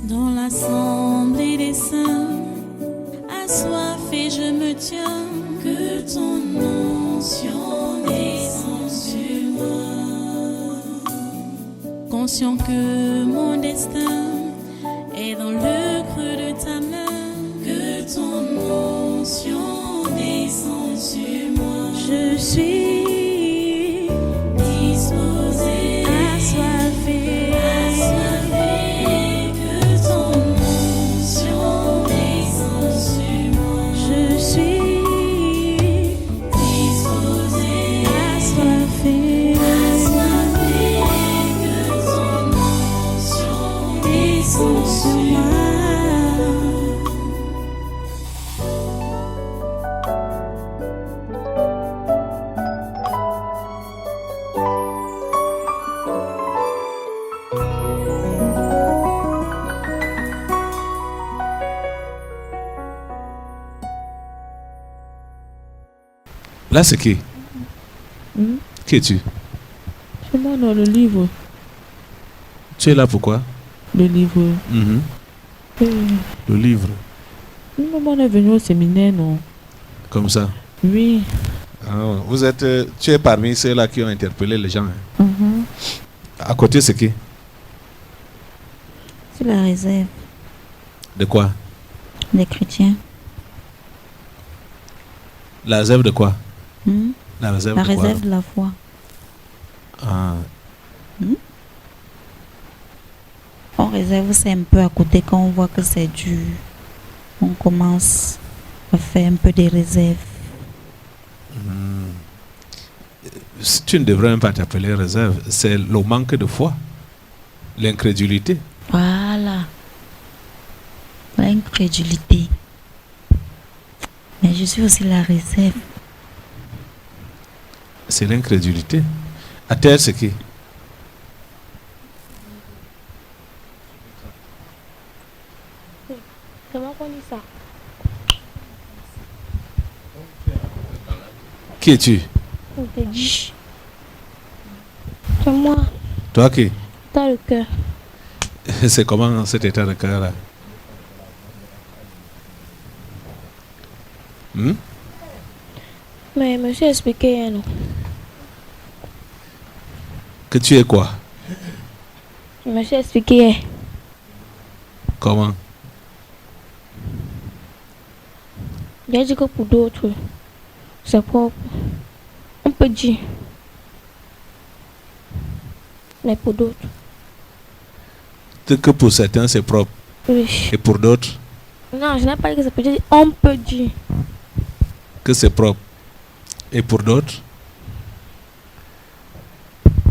Dans l'assemblée des saints, assoiffé je me tiens, que ton onction descende sur moi. Conscient que mon destin est dans le creux de ta main, que ton onction descende sur moi. Je suis disposé, assoiffé, que ton onction descende sur moi. Je suis disposé, assoiffé, que ton onction descende sur moi. Là, c'est qui? Qui es-tu? C'est moi dans le livre. Tu es là pourquoi? Le livre. Le livre. Maman est venue au séminaire, non? Comme ça. Oui. Ah, vous êtes, tu es parmi ceux-là qui ont interpellé les gens. Hein? À côté, c'est qui? C'est la réserve De quoi? des chrétiens. La réserve de quoi? La La réserve de quoi? réserve de la foi. Ah, On réserve, c'est un peu à côté quand on voit que c'est dur. On commence à faire un peu des réserves. tu ne devrais même pas t'appeler réserve. C'est le manque de foi. L'incrédulité. Voilà. L'incrédulité. Mais je suis aussi la réserve. C'est l'incrédulité. À terre, c'est qui? Comment on dit ça? Qui es-tu? On te dit. C'est moi, Toi qui? dans le cœur. C'est comment cet état de cœur-là? Mais monsieur expliqué, non? Que tu es quoi? Monsieur expliqué. Comment? J'ai dit que pour d'autres, c'est propre. On peut dire. Mais pour d'autres, Que pour certains, c'est propre. oui. Et pour d'autres, Non, je n'ai pas dit que ça peut dire. On peut dire. que c'est propre. Et pour d'autres,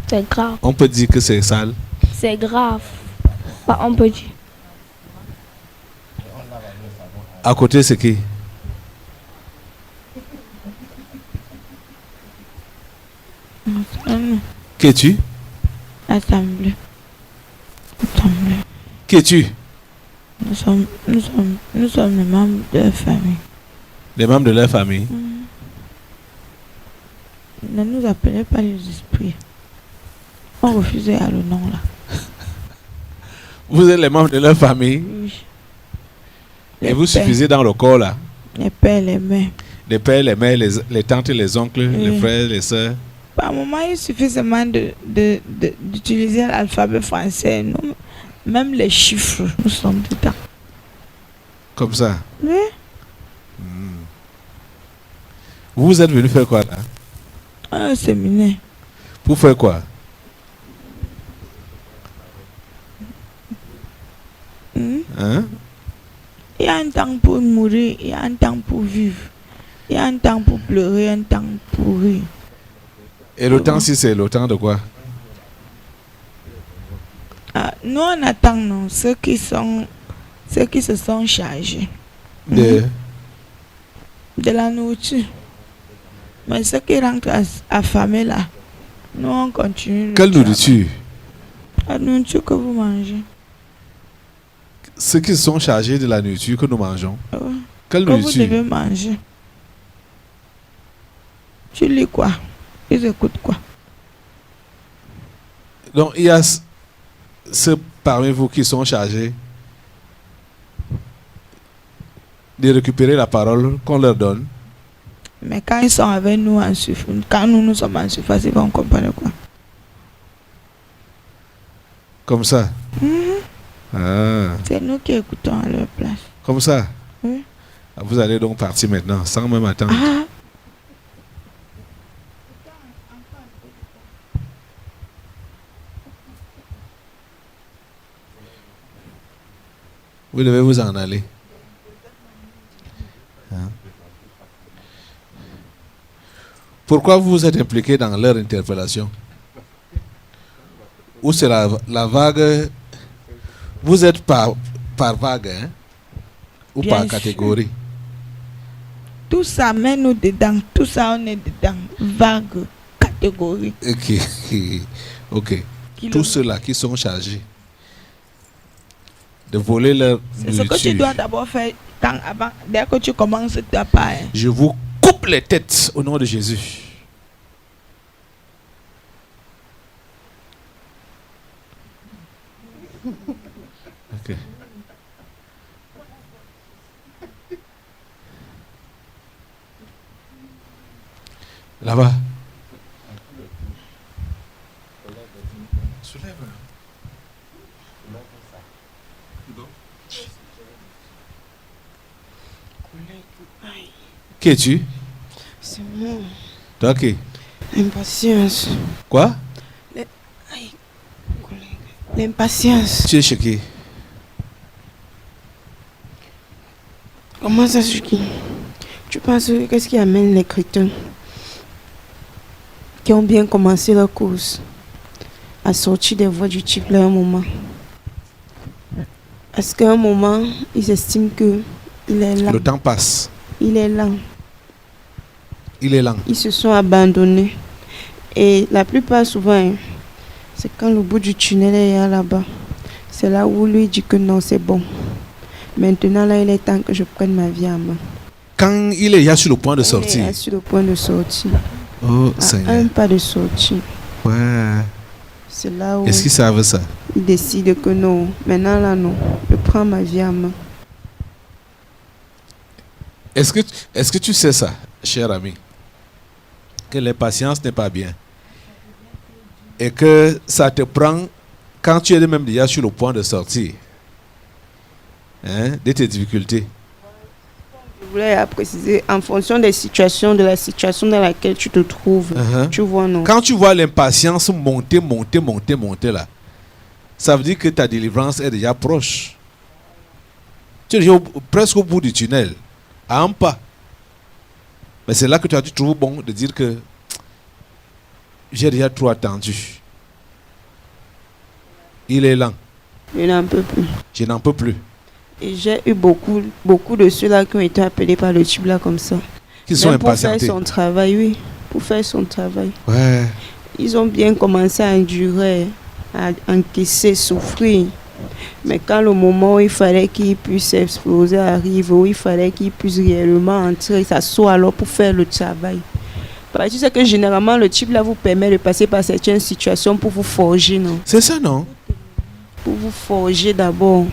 C'est grave. on peut dire que c'est sale. C'est grave. Pas on peut dire. À côté, c'est qui? Qui es-tu? Assemblée. Assemblée. Qui es-tu? Nous sommes les membres de la famille. Les membres de leur famille. Ne nous appelez pas les esprits. On refusait à le nom là. Vous êtes les membres de leur famille. Oui. Et vous suffisez dans le corps là. Les pères, les mères. Les pères, les mères, les tantes, les oncles, les frères, les sœurs. Par moment, il suffit seulement d'utiliser l'alphabet français. Nous, même les chiffres, nous sommes dedans. Comme ça. Oui. Vous êtes venu faire quoi là? Un séminaire. Pour faire quoi? Hein? Il y a un temps pour mourir, il y a un temps pour vivre. Il y a un temps pour pleurer, un temps pour rire. Et le temps, si c'est le temps de quoi? Ah, nous on attend non, ceux qui se sont chargés De... de la nourriture. Mais ceux qui rentrent affamés là, nous on continue. Quelle nourriture? La nourriture que vous mangez. Ceux qui sont chargés de la nourriture que nous mangeons. Quelle Que vous nourriture? devez manger. Tu lis quoi? Ils écoutent quoi? Donc il y a ceux parmi vous qui sont chargés de récupérer la parole qu'on leur donne. Mais quand ils sont avec nous en surface, quand nous sommes en surface, ils vont comprendre quoi. Comme ça. Ah, C'est nous qui écoutons à leur place. comme ça. Oui. Ah, vous allez donc partir maintenant, sans même attendre. Ah, Vous devez vous en aller. Hein? Pourquoi vous vous êtes impliqué dans leur interpellation? Ou c'est la vague? Vous êtes par vague, hein? Ou Bien par sûr. catégorie? tout ça, mets-nous dedans. Tout ça, on est dedans. Vague, catégorie. Ok. Ok. Tous ceux-là qui sont chargés de voler leur C'est ce que tu dois nourriture, d'abord faire avant, dès que tu commences ta part. Hein. je vous coupe les têtes au nom de Jésus. Ok. Là-bas. Soulève. Qui es-tu? C'est moi. Toi qui? Impatience. Quoi? L'impatience. Tu es chez qui? Comment ça se dit? Tu penses qu'est-ce qui amène les chrétiens qui ont bien commencé leur course à sortir des voies du type à un moment? Est-ce qu'à un moment, ils estiment que il est lent? Le temps passe. Il est lent. Il est lent. Ils se sont abandonnés. Et la plupart, souvent, c'est quand le bout du tunnel est là-bas. C'est là où lui dit que non, c'est bon. Maintenant, là, il est temps que je prenne ma vie en main. Quand il est déjà sur le point de Il sortir. est sur le point de sortir. Oh À Seigneur. un pas de sortie. Ouais. C'est là où Est-ce qu'ils savent ça? il décide que non. Maintenant, là, non. Je prends ma vie en main. Est-ce que tu sais ça, cher ami? Que l'impatience n'est pas bien. Et que ça te prend quand tu es même déjà sur le point de sortir. Hein, de tes difficultés. Je voulais préciser, en fonction des situations, de la situation dans laquelle tu te trouves, Uh-huh. tu vois, non. Quand tu vois l'impatience monter là, ça veut dire que ta délivrance est déjà proche. Tu es déjà presque au bout du tunnel, à un pas. Mais c'est là que tu trouves bon de dire que j'ai déjà trop attendu. Il est lent, Je n'en peux plus. je n'en peux plus. Et j'ai eu beaucoup de ceux-là qui ont été appelés par le type là comme ça. Qui sont Même pour faire impatientés. son travail, oui. Pour faire son travail. Ouais. Ils ont bien commencé à endurer, à encaisser, souffrir. Mais quand le moment où il fallait qu'ils puissent exploser arrive, où il fallait qu'ils puissent réellement entrer, s'asseoir alors pour faire le travail. Parce que tu sais que généralement, le type là vous permet de passer par certaines situations pour vous forger, non? C'est ça, non? Pour vous forger d'abord.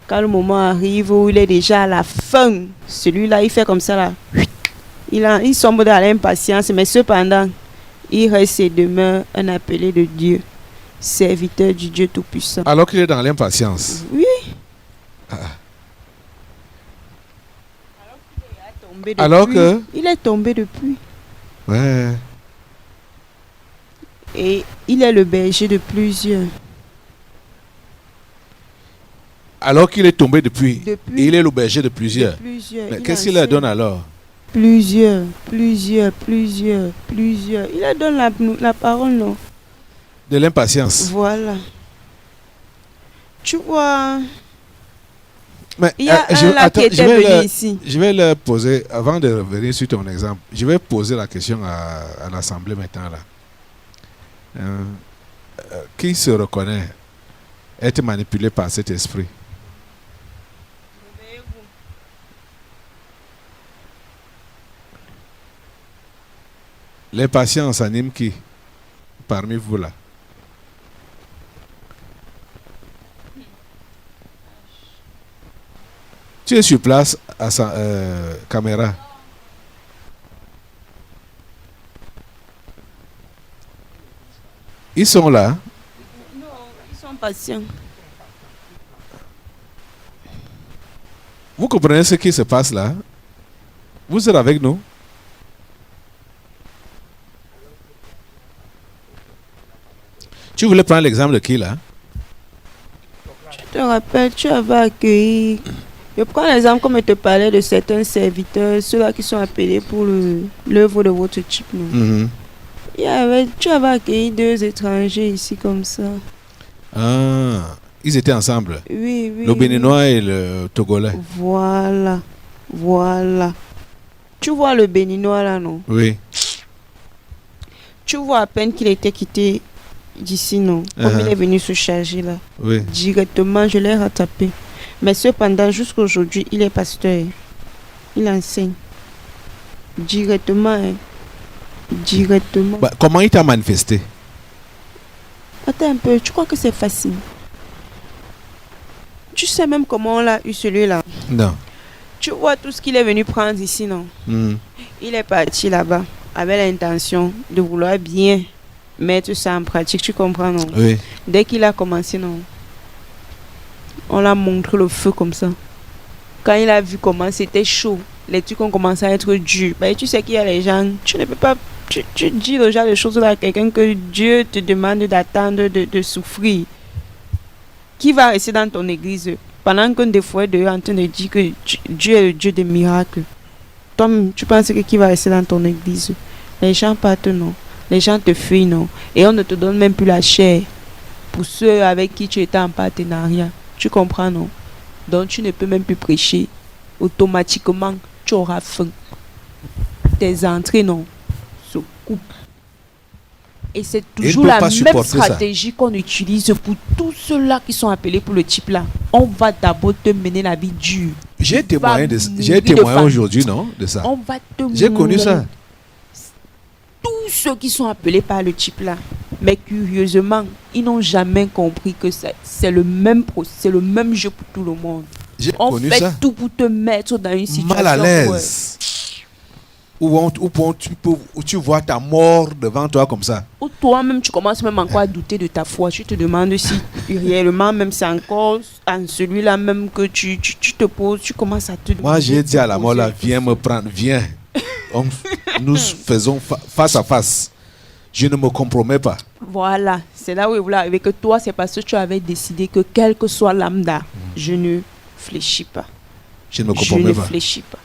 Quand le moment arrive où il est déjà à la fin, celui-là, il fait comme ça là. Il sombre dans l'impatience, mais cependant, il reste et demeure un appelé de Dieu, serviteur du Dieu Tout-Puissant. Alors qu'il est dans l'impatience. Oui. Ah. Tombé depuis. Alors que... Il est tombé depuis. Ouais. Et il est le berger de plusieurs. Alors qu'il est tombé depuis. Depuis Et il est le berger de plusieurs. plusieurs. Mais Il qu'est-ce qu'il leur enseigne. donne alors? Plusieurs. Il leur donne la parole, non? De l'impatience. Voilà. Tu vois, Mais il y a un là qui était venu ici. je vais leur poser, avant de revenir sur ton exemple, je vais poser la question à l'Assemblée maintenant là. Qui se reconnaît être manipulé par cet esprit? L'impatience anime qui parmi vous là? Tu es sur place à sa caméra. Ils sont là. Non, ils sont patients. Vous comprenez ce qui se passe là? Vous êtes avec nous? Tu voulais prendre l'exemple de qui là? Tu te rappelles, tu avais accueilli. Je prends l'exemple comme je te parlais de certains serviteurs, ceux-là qui sont appelés pour l'œuvre de votre type. Non? Tu avais accueilli 2 étrangers ici comme ça. Ah, ils étaient ensemble. Oui, oui. Le Béninois et le Togolais. Voilà. Tu vois le Béninois là, non? Oui. Tu vois à peine qu'il était quitté d'ici, non? Comme il est venu se charger là. Oui. Directement, je l'ai rattrapé. Mais cependant, jusqu'à aujourd'hui, il est pasteur. Il enseigne. Directement, hein. Directement. Bah, comment il t'a manifesté? Attends un peu, tu crois que c'est facile? Tu sais même comment on l'a eu celui-là? Non. Tu vois tout ce qu'il est venu prendre ici, non? Il est parti là-bas avec l'intention de vouloir bien mettre ça en pratique, tu comprends, non? Oui. Dès qu'il a commencé, non? On l'a montré le feu comme ça. Quand il a vu comment c'était chaud, les trucs ont commencé à être durs. Bah, tu sais qu'il y a les gens, tu ne peux pas... Tu dis le genre de choses là à quelqu'un que Dieu te demande d'attendre, de souffrir. Qui va rester dans ton église pendant qu'un des fois est en train de dire que Dieu est le Dieu des miracles? Toi, tu penses que qui va rester dans ton église? Les gens partent, non? Les gens te fuient, non? Et on ne te donne même plus la chair pour ceux avec qui tu étais en partenariat. Tu comprends, non? Donc tu ne peux même plus prêcher. Automatiquement, tu auras faim. Tes entrées, non, se coupent. Et c'est toujours la même stratégie qu'on utilise pour tous ceux-là qui sont appelés pour le type là. On va d'abord te mener la vie dure. J'ai témoigné aujourd'hui, non? De ça. On va te J'ai connu ça. Tous ceux qui sont appelés par le type là. Mais curieusement, ils n'ont jamais compris que c'est le même jeu pour tout le monde. On fait tout pour te mettre dans une situation mal à l'aise. Où tu vois ta mort devant toi comme ça. Ou toi-même, tu commences même encore à douter de ta foi. Tu te demandes si réellement, même c'est encore en celui-là même que tu te poses, tu commences à te... Moi, j'ai dit à la mort là, viens me prendre, viens. Nous faisons face à face. Je ne me compromets pas. Voilà, c'est là où il voulait arriver. Que toi, c'est parce que tu avais décidé que quel que soit lambda, je ne fléchis pas. Je ne me compromets pas. Fléchis pas.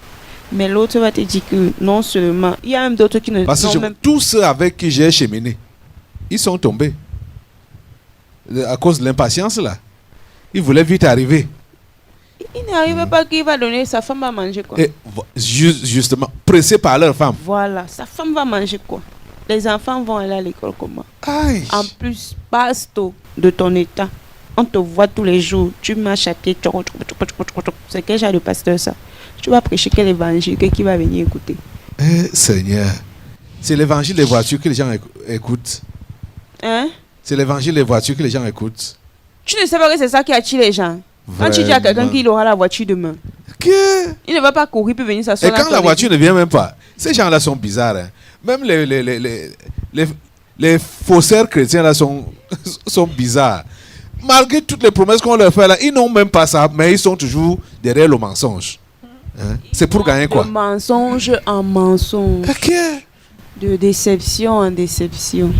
Mais l'autre va te dire que non seulement, il y a même d'autres qui ne... Parce que tous ceux avec qui j'ai cheminé, ils sont tombés. À cause de l'impatience là. Ils voulaient vite arriver. Il n'arrivait pas qu'il va donner sa femme à manger quoi. Et justement, pressés par leur femme. Voilà, sa femme va manger quoi. Les enfants vont aller à l'école comment? Aïe. En plus, pasto de ton état. On te voit tous les jours. Tu marches à pied. C'est quel genre de pasteur ça? Tu vas prêcher quel évangile? Qui va venir écouter? Seigneur. C'est l'évangile des voitures que les gens écoutent. Hein? C'est l'évangile des voitures que les gens écoutent. Tu ne sais pas que c'est ça qui attire les gens. Quand tu dis à quelqu'un qu'il aura la voiture demain, il ne va pas courir pour venir s'asseoir. Et quand la voiture ne vient même pas, ces gens-là sont bizarres. Hein. Même les faussaires chrétiens là sont bizarres. Malgré toutes les promesses qu'on leur fait là, ils n'ont même pas ça, mais ils sont toujours derrière le mensonge. Hein? C'est pour gagner quoi? De mensonge en mensonge. Okay. De déception en déception.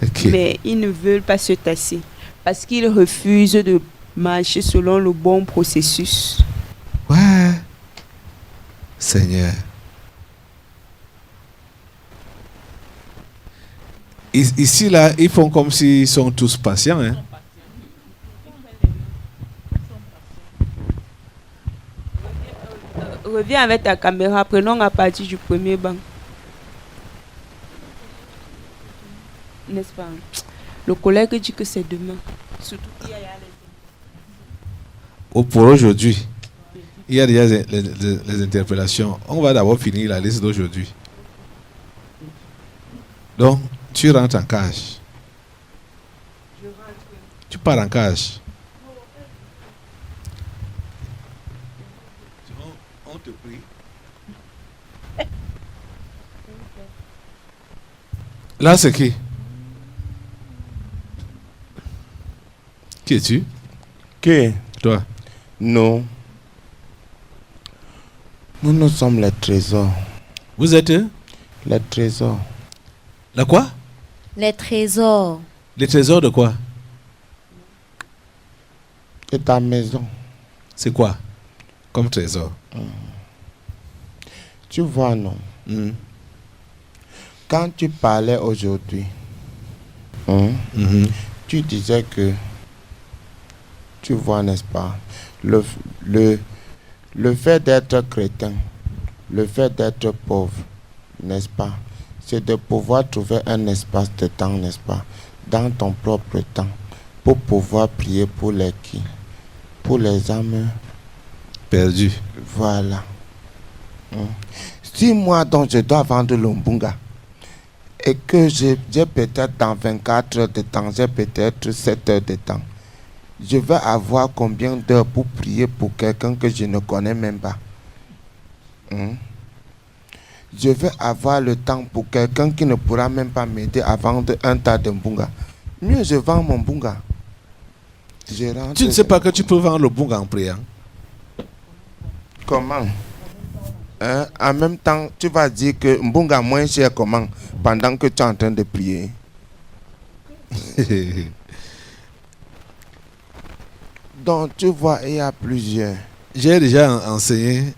Okay. Mais ils ne veulent pas se tasser. Parce qu'ils refusent de marcher selon le bon processus. Ouais. Seigneur. Ici, là, ils font comme s'ils sont tous patients. Hein? Reviens avec ta caméra. Prenons à partir du premier banc. N'est-ce pas? Le collègue dit que c'est demain. Surtout qu'il y a les... Pour aujourd'hui, il y a déjà les interpellations. On va d'abord finir la liste d'aujourd'hui. Donc, tu rentres en cage. Tu pars en cage. te prie. Là, c'est qui? Qui es-tu? Que Toi. nous, nous sommes les trésors. Vous êtes Les trésors. la quoi? Les trésors. Les trésors de quoi? De ta maison. C'est quoi comme trésor? Tu vois, non? Mhm. Quand tu parlais aujourd'hui, hein, Mhm. tu disais que, tu vois, n'est-ce pas, le fait d'être chrétien, le fait d'être pauvre, n'est-ce pas, c'est de pouvoir trouver un espace de temps, n'est-ce pas, dans ton propre temps, pour pouvoir prier pour les qui? Pour les âmes Perdu. Voilà. Si moi, donc, je dois vendre l'Ombunga et que j'ai peut-être dans 24 heures de temps, j'ai peut-être 7 heures de temps, je vais avoir combien d'heures pour prier pour quelqu'un que je ne connais même pas? Je vais avoir le temps pour quelqu'un qui ne pourra même pas m'aider à vendre un tas de Mbunga. Mieux, je vends mon Mbunga. Tu ne sais pas que tu peux vendre le bunga en priant? Comment? Hein? En même temps, tu vas dire que Mbunga moins cher comment? Pendant que tu es en train de prier. Donc, tu vois, il y a plusieurs. J'ai déjà enseigné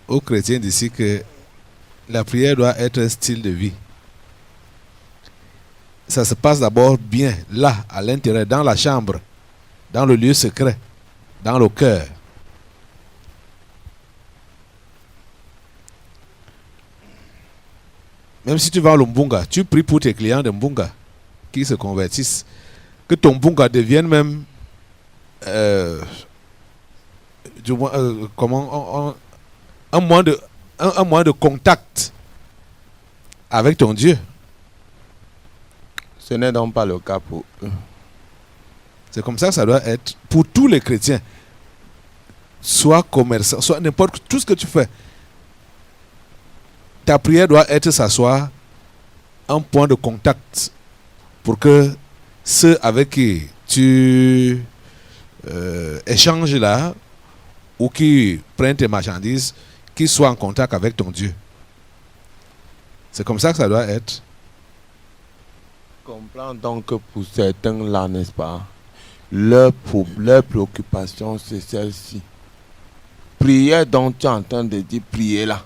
aux chrétiens d'ici que la prière doit être un style de vie. Ça se passe d'abord bien, là, à l'intérieur, dans la chambre, dans le lieu secret, dans le cœur. Même si tu vas au Mbunga, tu pries pour tes clients de Mbunga qui se convertissent. Que ton Mbunga devienne même du moins, un moyen de contact avec ton Dieu. Ce n'est donc pas le cas pour eux. C'est comme ça que ça doit être pour tous les chrétiens. Soit commerçant, soit n'importe tout ce que tu fais. Ta prière doit être s'asseoir un point de contact pour que ceux avec qui tu échanges là ou qui prennent tes marchandises, qu'ils soient en contact avec ton Dieu. C'est comme ça que ça doit être. Comprends donc que pour certains là, n'est-ce pas, leur préoccupation c'est celle-ci. Prière dont tu es en train de dire, prier là.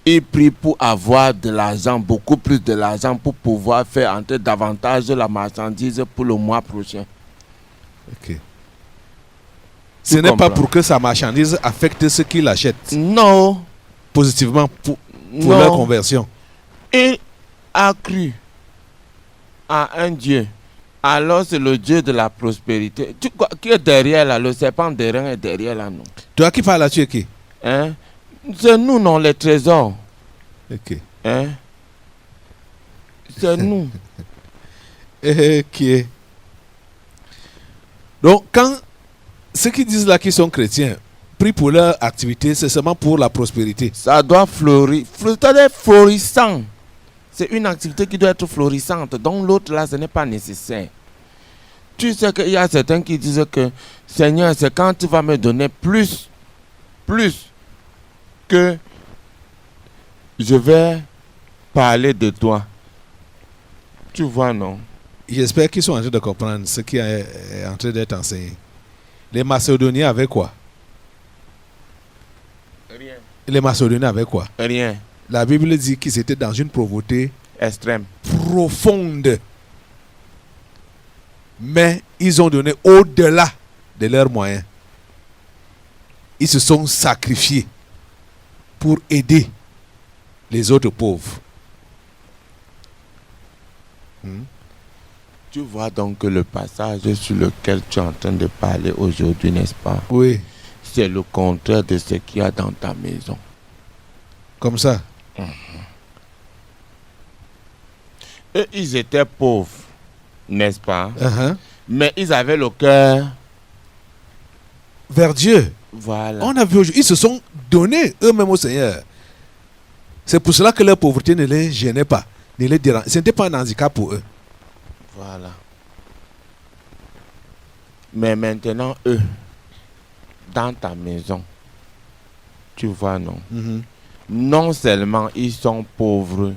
Ils prient pour avoir de l'argent, beaucoup plus de l'argent pour pouvoir faire entrer davantage de la marchandise pour le mois prochain. Ok. Ce n'est pas pour que sa marchandise affecte ceux qui l'achètent. Non. Positivement pour leur conversion. Il a cru à un Dieu. Alors c'est le Dieu de la prospérité. Tu crois qui est derrière là? Le serpent derrière est derrière là, non? Toi qui parles là, tu es qui? Hein? C'est nous, non, les trésors. Ok. Hein? C'est nous. Qui est? Donc, quand ceux qui disent là qu'ils sont chrétiens prient pour leur activité, c'est seulement pour la prospérité. Ça doit fleurir. C'est-à-dire florissant. C'est une activité qui doit être florissante. Donc l'autre là, ce n'est pas nécessaire. Tu sais qu'il y a certains qui disent que Seigneur, c'est quand tu vas me donner plus que je vais parler de toi. Tu vois, non? J'espère qu'ils sont en train de comprendre ce qui est en train d'être enseigné. Les Macédoniens avaient quoi? Rien. Les Macédoniens avaient quoi? Rien. La Bible dit qu'ils étaient dans une pauvreté Extrême. profonde. Mais ils ont donné au-delà de leurs moyens. Ils se sont sacrifiés pour aider les autres pauvres. Tu vois donc que le passage sur lequel tu es en train de parler aujourd'hui, n'est-ce pas? Oui. C'est le contraire de ce qu'il y a dans ta maison. Comme ça. Eux, ils étaient pauvres, n'est-ce pas? Uh-huh. Mais ils avaient le cœur Vers Dieu. Voilà. On a vu aujourd'hui, ils se sont donnés eux-mêmes au Seigneur. C'est pour cela que leur pauvreté ne les gênait pas, ne les dérangeait. Ce n'était pas un handicap pour eux. Voilà. Mais maintenant, eux, dans ta maison, tu vois, non? Mhm. Non seulement ils sont pauvres,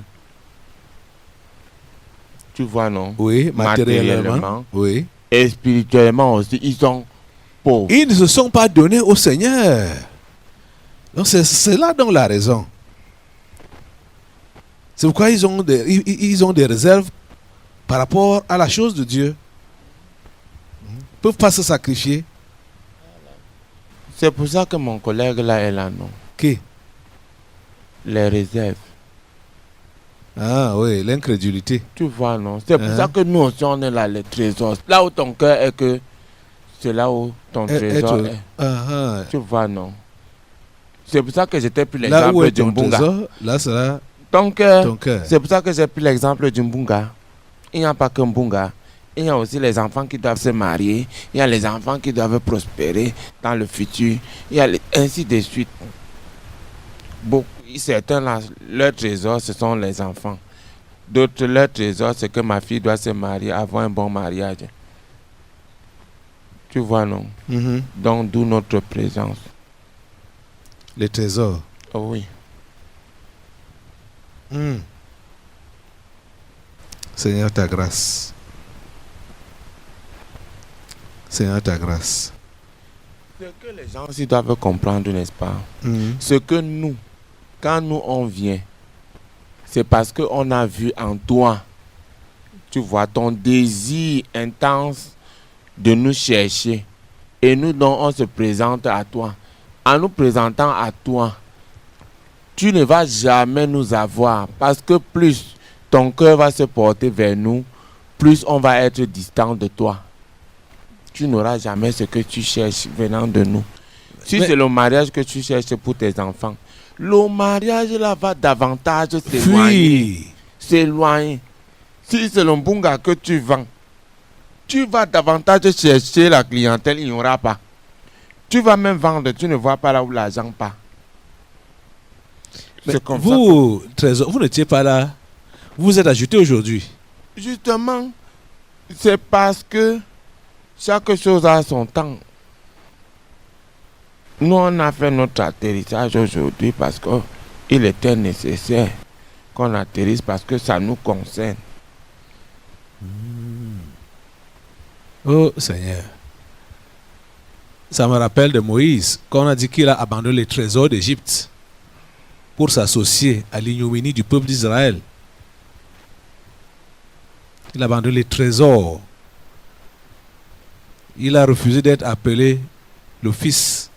tu vois, non? Oui, matériellement. Oui. Et spirituellement aussi, ils sont pauvres. Ils ne se sont pas donnés au Seigneur. Donc c'est là donc la raison. C'est pourquoi ils ont des réserves par rapport à la chose de Dieu. Ils ne peuvent pas se sacrifier. C'est pour ça que mon collègue là est là, non? Qui? Les réserves. Ah oui, l'incrédulité. Tu vois, non? C'est pour ça que nous aussi, on est là, les trésors. Là où ton cœur est que, c'est là où ton trésor est. Ah, Tu vois, non? C'est pour ça que j'étais pris là où l'exemple est du ton Mbunga. trésor, là sera Ton cœur. ton cœur. C'est pour ça que j'ai pris l'exemple du Mbunga. Il n'y a pas que Mbunga. Il y a aussi les enfants qui doivent se marier. Il y a les enfants qui doivent prospérer dans le futur. Il y a ainsi de suite. Beaucoup, certains, là, leur trésor, ce sont les enfants. D'autres, leur trésor, c'est que ma fille doit se marier, avoir un bon mariage. Tu vois, non? Mhm. Donc, d'où notre présence. Les trésors. Oh oui. Seigneur, ta grâce. Seigneur, ta grâce. Ce que les gens aussi doivent comprendre, n'est-ce pas? Ce que nous, quand nous on vient, c'est parce qu'on a vu en toi, tu vois, ton désir intense de nous chercher. Et nous, donc, on se présente à toi. En nous présentant à toi, tu ne vas jamais nous avoir. Parce que plus ton cœur va se porter vers nous, plus on va être distant de toi. Tu n'auras jamais ce que tu cherches venant de nous. Si c'est le mariage que tu cherches pour tes enfants, le mariage là va davantage s'éloigner. S'éloigner. Si c'est le Mbunga que tu vends, tu vas davantage chercher la clientèle, il n'y aura pas. Tu vas même vendre, tu ne vois pas là où l'argent part. Mais C'est comme vous, trésor, vous n'étiez pas là. Vous vous êtes ajouté aujourd'hui. Justement, c'est parce que chaque chose a son temps. Nous, on a fait notre atterrissage aujourd'hui parce qu'il était nécessaire qu'on atterrisse parce que ça nous concerne. Oh Seigneur. Ça me rappelle de Moïse, quand on a dit qu'il a abandonné les trésors d'Égypte pour s'associer à l'ignominie du peuple d'Israël. Il a abandonné les trésors. Il a refusé d'être appelé le fils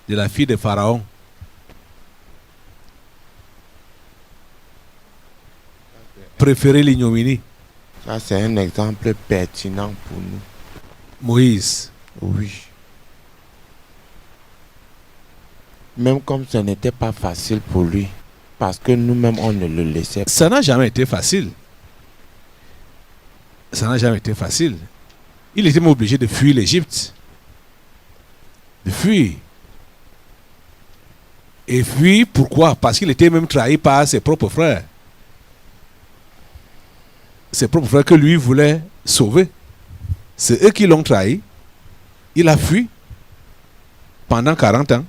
de la fille de Pharaon. Préféré l'ignominie. Ça, c'est un exemple pertinent pour nous. Moïse. Oui. Même comme ce n'était pas facile pour lui, parce que nous-mêmes, on ne le laissait pas. Ça n'a jamais été facile. Ça n'a jamais été facile. Il était même obligé de fuir l'Égypte. De fuir. Et fuir, pourquoi? Parce qu'il était même trahi par ses propres frères. Ses propres frères que lui voulait sauver. C'est eux qui l'ont trahi. Il a fui pendant 40 ans.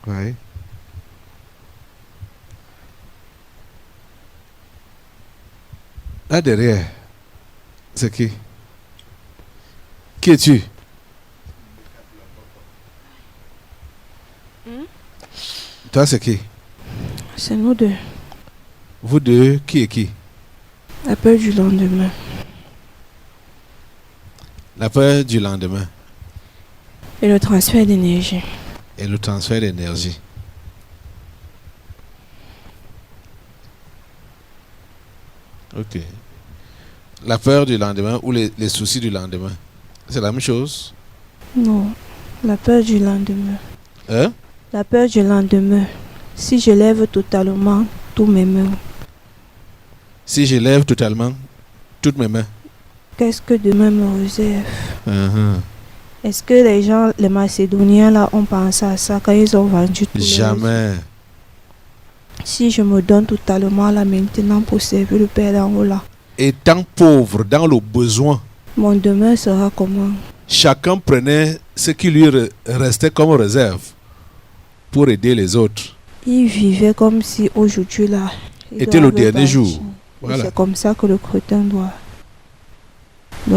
Oui. Là derrière, c'est qui? Qui es-tu? Toi, c'est qui? C'est nous deux. Vous deux, qui est qui? La peur du lendemain. La peur du lendemain Et le transfert d'énergie. et le transfert d'énergie. Ok. La peur du lendemain ou les soucis du lendemain. C'est la même chose. Non, la peur du lendemain. Hein? La peur du lendemain. Si je lève totalement tous mes mains, Si je lève totalement toutes mes mains, qu'est-ce que demain me réserve? Est-ce que les gens, les Macédoniens là, ont pensé à ça quand ils ont vendu tout? Jamais. Si je me donne totalement là maintenant pour servir le Père d'en haut là, Étant pauvre, dans le besoin, mon demain sera comment? chacun prenait ce qui lui restait comme réserve pour aider les autres. Ils vivaient comme si aujourd'hui là Était le dernier jour. Voilà. C'est comme ça que le chrétien doit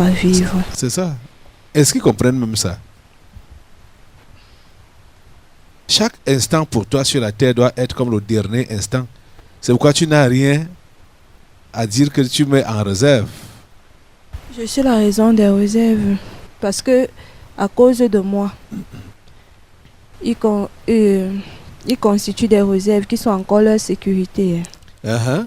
vivre. C'est ça. Est-ce qu'ils comprennent même ça? Chaque instant pour toi sur la terre doit être comme le dernier instant. C'est pourquoi tu n'as rien à dire que tu mets en réserve. Je suis la raison des réserves. Parce que, à cause de moi, ils constituent des réserves qui sont encore leur sécurité.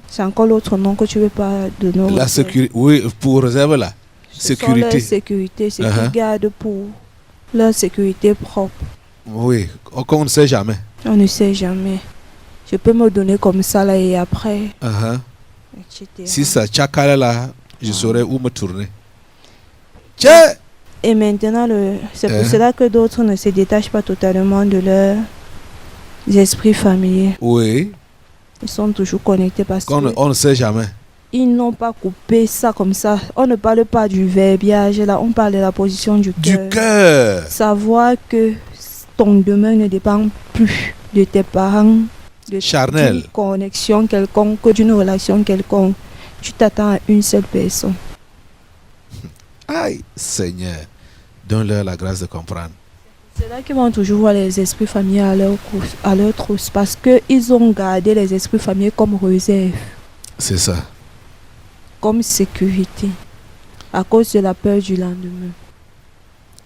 C'est encore l'autre nom que tu ne veux pas donner. La sécurité, oui, pour réserve là. Sécurité. Leur sécurité, c'est qu'ils gardent pour leur sécurité propre. Oui, on ne sait jamais. On ne sait jamais. Je peux me donner comme ça là et après, etc. Si ça tchakale là, je saurais où me tourner. Tiens! Et maintenant, c'est pour cela que d'autres ne se détachent pas totalement de leurs esprits familiers. Oui. Ils sont toujours connectés parce On ne sait jamais. Ils n'ont pas coupé ça comme ça. On ne parle pas du verbiage là, on parle de la position du cœur. Du cœur. Savoir que ton demain ne dépend plus de tes parents, Charnel. d'une connexion quelconque, d'une relation quelconque. Tu t'attends à une seule personne. Aïe, Seigneur, donne-leur la grâce de comprendre. C'est là qu'ils vont toujours voir les esprits familiers à leur trousse parce qu'ils ont gardé les esprits familiers comme réserve, C'est ça. comme sécurité, à cause de la peur du lendemain.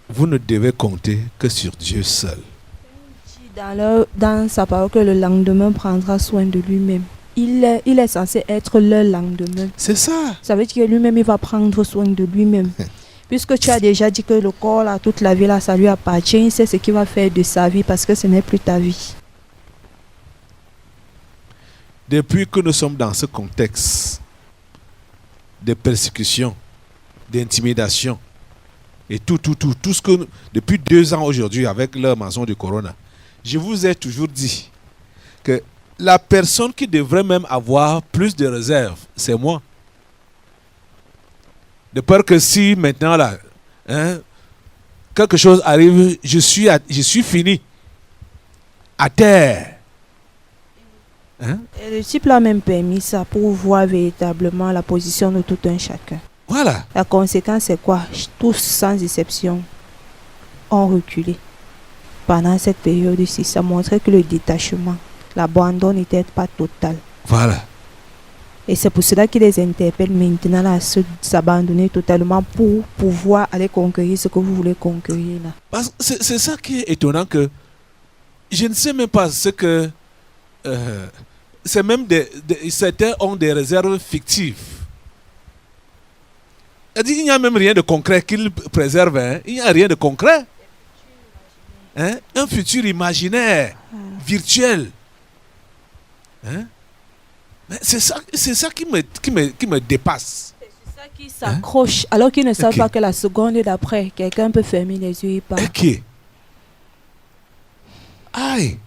Vous ne devez compter que sur Dieu seul. Dans sa parole que le lendemain prendra soin de lui-même. Il est censé être le lendemain. C'est ça. Ça veut dire que lui-même, il va prendre soin de lui-même. Puisque tu as déjà dit que le corps, là, toute la vie, là, ça lui appartient, il sait ce qu'il va faire de sa vie parce que ce n'est plus ta vie. Depuis que nous sommes dans ce contexte de persécution, d'intimidation, et tout ce que depuis 2 ans aujourd'hui avec le mensonge du corona, je vous ai toujours dit que la personne qui devrait même avoir plus de réserve, c'est moi. De peur que si maintenant là, quelque chose arrive, je suis fini. À terre. Et le type l'a même permis ça pour voir véritablement la position de tout un chacun. Voilà. La conséquence c'est quoi? Tous sans exception ont reculé. Pendant cette période-ci, ça montrait que le détachement, l'abandon n'était pas total. Voilà. Et c'est pour cela qu'il les interpelle maintenant à s'abandonner totalement pour pouvoir aller conquérir ce que vous voulez conquérir là. Parce que c'est ça qui est étonnant, que je ne sais même pas ce que... c'est même certains ont des réserves fictives. Il n'y a même rien de concret qu'ils préservent. Il n'y a rien de concret. Un futur imaginaire, virtuel. Mais c'est ça qui me dépasse. C'est ça qui s'accroche alors qu'ils ne savent pas que la seconde d'après, quelqu'un peut fermer les yeux et pas. Ok. Aïe.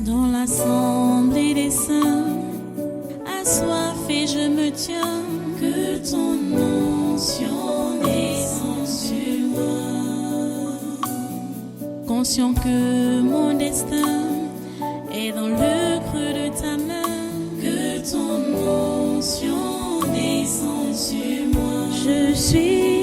Dans l'assemblée des saints, assoiffé je me tiens, que ton onction descende sur moi. Conscient que mon destin est dans le creux de ta main, que ton onction descende sur moi. Je suis